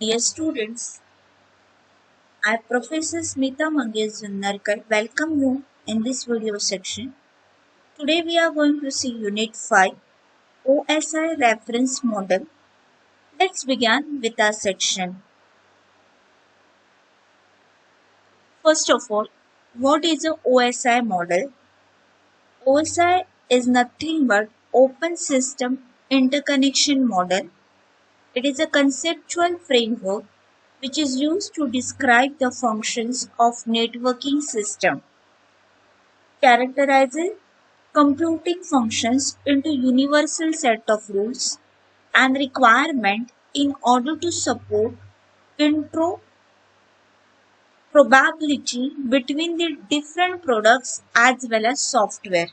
Dear students, I Professor Smita Mangesh Jundarkar welcome you in this video section. Today we are going to see Unit 5 OSI Reference Model. Let's begin with our section. First of all, what is a OSI model? OSI is nothing but Open System Interconnection Model. It is a conceptual framework which is used to describe the functions of networking system. Characterizes computing functions into universal set of rules and requirement in order to support interoperability between the different products as well as software.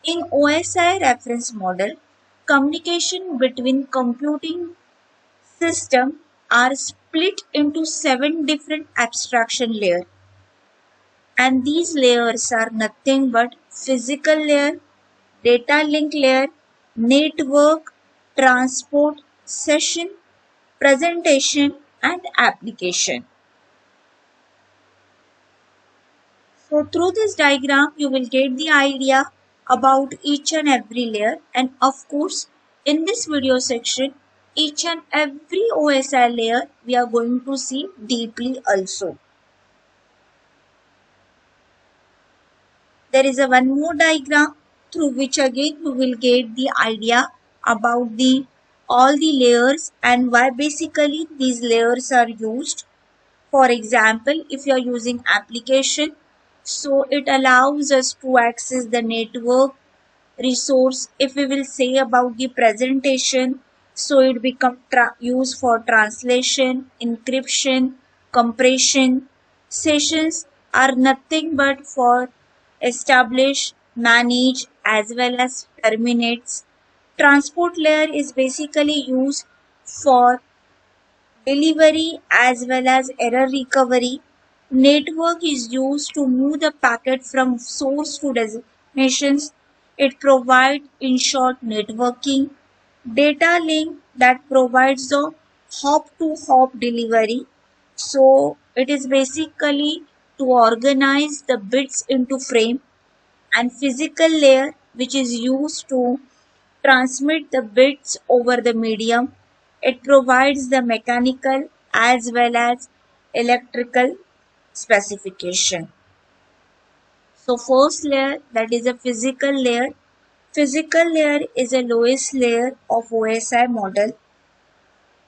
In OSI reference model, communication between computing systems are split into 7 different abstraction layers, and these layers are nothing but physical layer, data link layer, network, transport, session, presentation, and application. So through this diagram, you will get the idea about each and every layer, and of course, in this video section, each and every OSI layer we are going to see deeply also. There is a one more diagram through which again you will get the idea about the all the layers and why basically these layers are used. For example, if you are using application, so it allows us to access the network resource. If we will say about the presentation, so it become used for translation, encryption, compression. Sessions are nothing but for establish, manage as well as terminates. Transport layer is basically used for delivery as well as error recovery. Network is used to move the packet from source to destinations. It provides in short networking. Data link that provides the hop to hop delivery. So it is basically to organize the bits into frame, and physical layer which is used to transmit the bits over the medium. It provides the mechanical as well as electrical specification. So first layer, that is a physical layer. Physical layer is a lowest layer of OSI model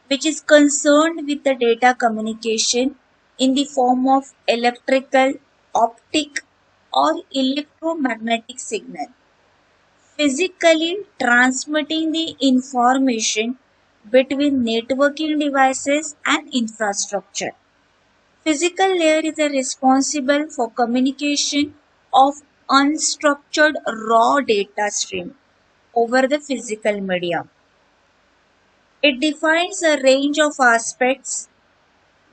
which is concerned with the data communication in the form of electrical, optic or electromagnetic signal, physically transmitting the information between networking devices and infrastructure. Physical layer is responsible for communication of unstructured raw data stream over the physical medium. It defines a range of aspects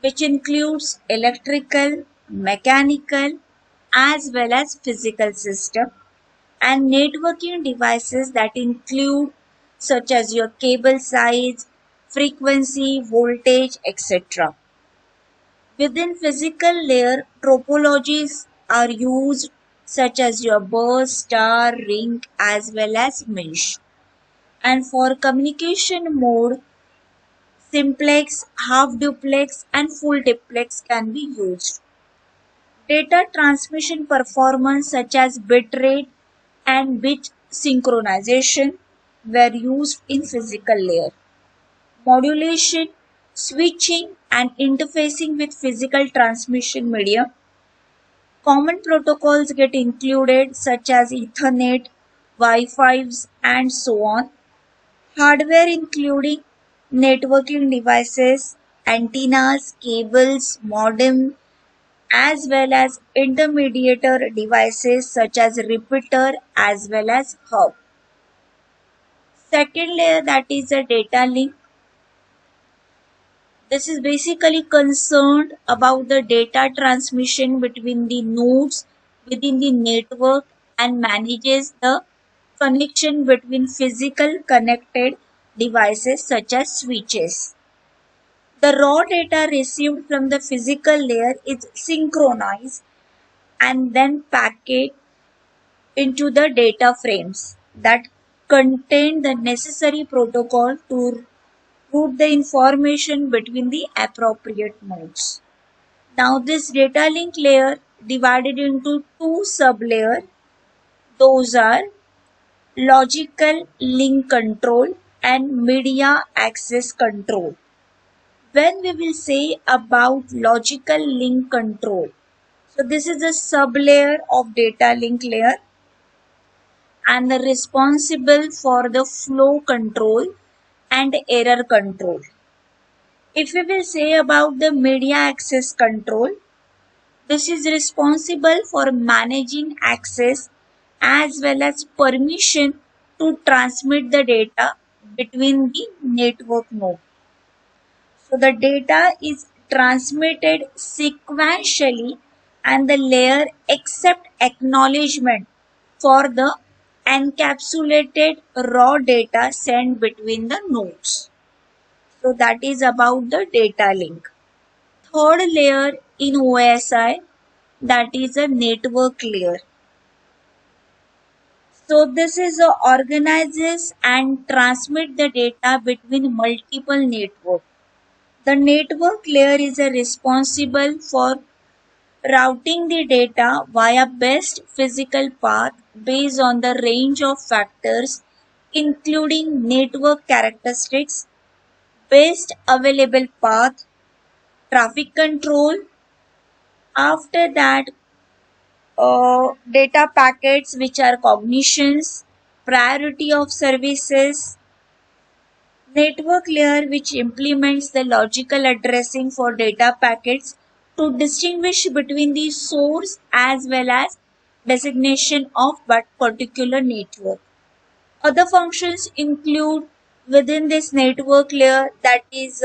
which includes electrical, mechanical, as well as physical system, and networking devices that include such as your cable size, frequency, voltage, etc. Within physical layer, topologies are used such as your bus, star, ring as well as mesh. And for communication mode, simplex, half duplex and full duplex can be used. Data transmission performance such as bit rate and bit synchronization were used in physical layer. Modulation, switching and interfacing with physical transmission medium. Common protocols get included such as Ethernet, Wi-Fi's and so on. Hardware including networking devices, antennas, cables, modem, as well as intermediator devices such as repeater as well as hub. Second layer, that is a data link. This is basically concerned about the data transmission between the nodes within the network and manages the connection between physical connected devices such as switches. The raw data received from the physical layer is synchronized and then packaged into the data frames that contain the necessary protocol to route the information between the appropriate nodes. Now this data link layer divided into two sublayers. Those are logical link control and media access control. When we will say about logical link control, so this is a sublayer of data link layer and responsible for the flow control and error control. If we will say about the media access control, this is responsible for managing access as well as permission to transmit the data between the network nodes. So the data is transmitted sequentially and the layer accept acknowledgement for the encapsulated raw data sent between the nodes. So that is about the data link. Third layer in OSI, that is a network layer. So this is organizes and transmit the data between multiple networks. The network layer is responsible for routing the data via best physical path based on the range of factors including network characteristics, best available path, traffic control. After that, data packets which are cognitions, priority of services, network layer which implements the logical addressing for data packets to distinguish between the source as well as designation of that particular network. Other functions include within this network layer, that is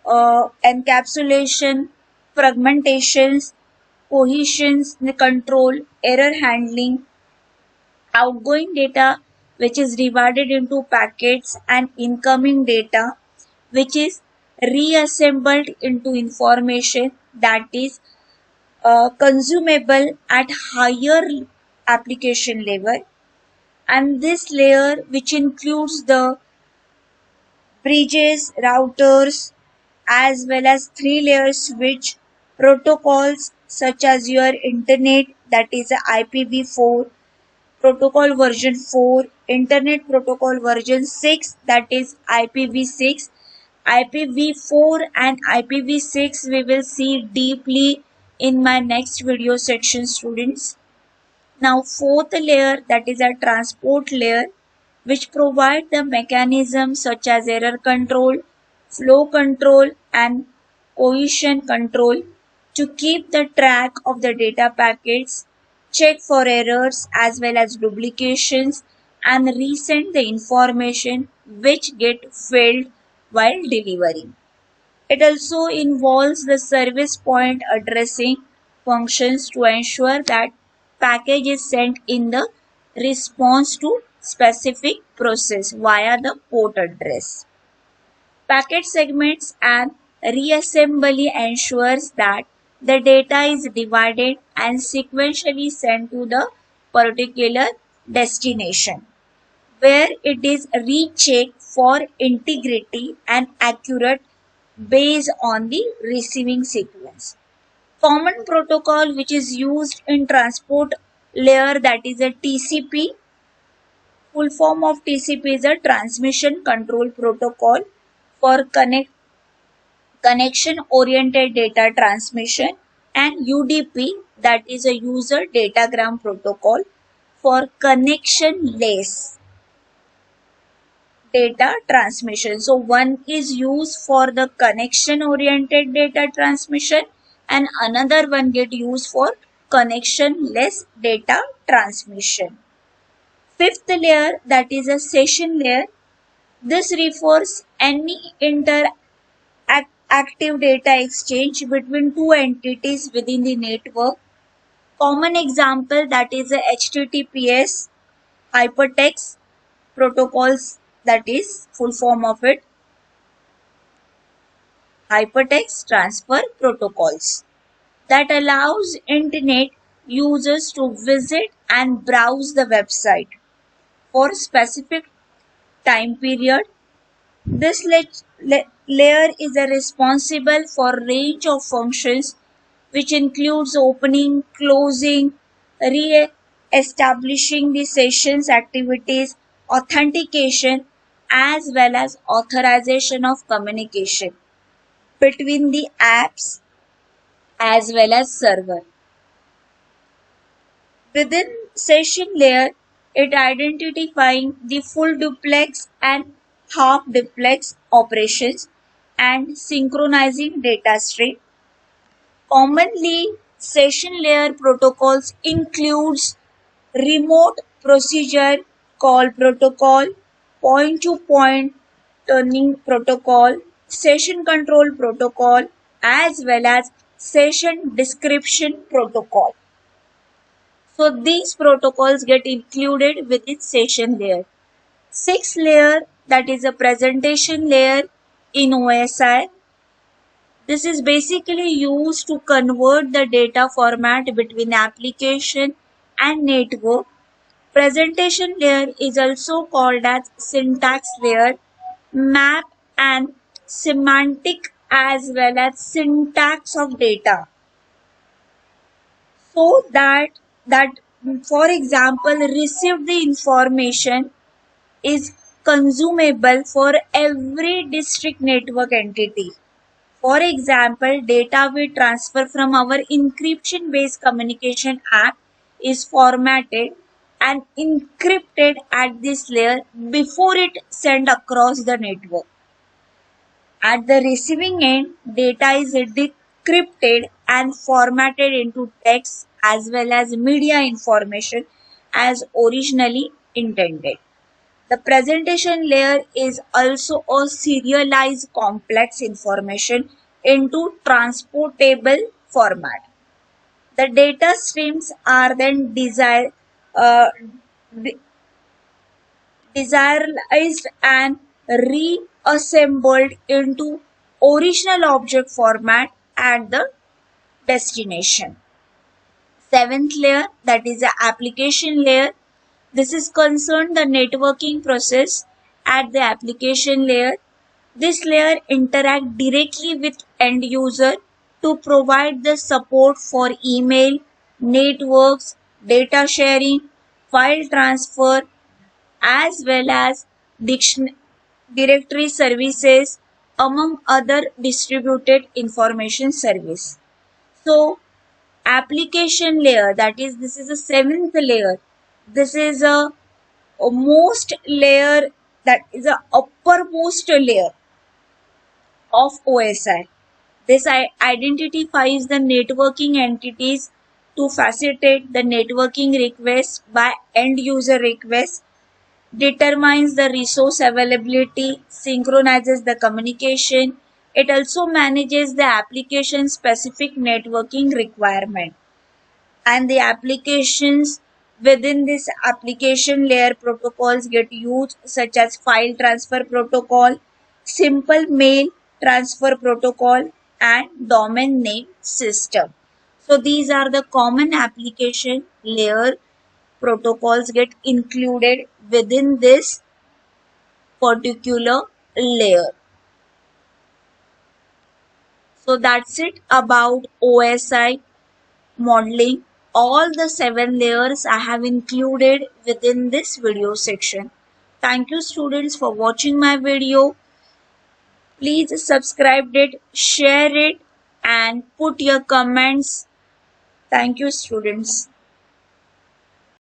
encapsulation, fragmentations, cohesions, control, error handling, outgoing data which is divided into packets, and incoming data which is reassembled into information that is consumable at higher application level. And this layer which includes the bridges, routers, as well as three layer switch protocols such as your internet, that is IPv4 protocol version 4, internet protocol version 6, that is IPv6. IPv4 and IPv6 we will see deeply in my next video section, students. Now fourth layer, that is a transport layer which provide the mechanisms such as error control, flow control and cohesion control to keep the track of the data packets, check for errors as well as duplications, and resend the information which get failed while delivering. It also involves the service point addressing functions to ensure that package is sent in the response to specific process via the port address. Packet segments and reassembly ensures that the data is divided and sequentially sent to the particular destination, where it is rechecked for integrity and accurate based on the receiving sequence. Common protocol which is used in transport layer, that is a TCP. Full form of TCP is a transmission control protocol for connection oriented data transmission, and UDP, that is a user datagram protocol for connectionless data transmission. So one is used for the connection oriented data transmission and another one get used for connectionless data transmission. Fifth layer, that is a session layer. This refers any interactive data exchange between two entities within the network. Common example, that is a HTTPS, hypertext protocols, that is full form of it. hypertext transfer protocols that allows internet users to visit and browse the website for a specific time period. This layer is responsible for a range of functions which includes opening, closing, re-establishing the session's activities, authentication, as well as authorization of communication between the apps as well as server. Within session layer, it identifying the full duplex and half duplex operations and synchronizing data stream. Commonly, session layer protocols includes remote procedure call protocol, point-to-point turning protocol, session control protocol, as well as session description protocol. So these protocols get included within session layer. Sixth layer, that is a presentation layer in OSI. This is basically used to convert the data format between application and network. Presentation layer is also called as syntax layer, map and semantic as well as syntax of data. So that for example received the information is consumable for every district network entity. For example, data we transfer from our encryption based communication app is formatted and encrypted at this layer before it sent across the network. At the receiving end, data is decrypted and formatted into text as well as media information as originally intended. The presentation layer is also a serialized complex information into transportable format. The data streams are then de- deserialized and reassembled into original object format at the destination. Seventh layer, that is the application layer. This is concerned the networking process at the application layer. This layer interact directly with end user to provide the support for email, networks, data sharing, file transfer, as well as directory services among other distributed information service. So application layer, that is this is the seventh layer. This is a most layer, that is a uppermost layer of OSI. This identifies the networking entities to facilitate the networking request by end user request, determines the resource availability, synchronizes the communication. It also manages the application specific networking requirement and the applications within this application layer protocols get used such as file transfer protocol, simple mail transfer protocol and domain name system. So these are the common application layer protocols get included within this particular layer. So that's it about OSI modeling. All the 7 layers I have included within this video section. Thank you students for watching my video. Please subscribe it, share it and put your comments. Thank you students.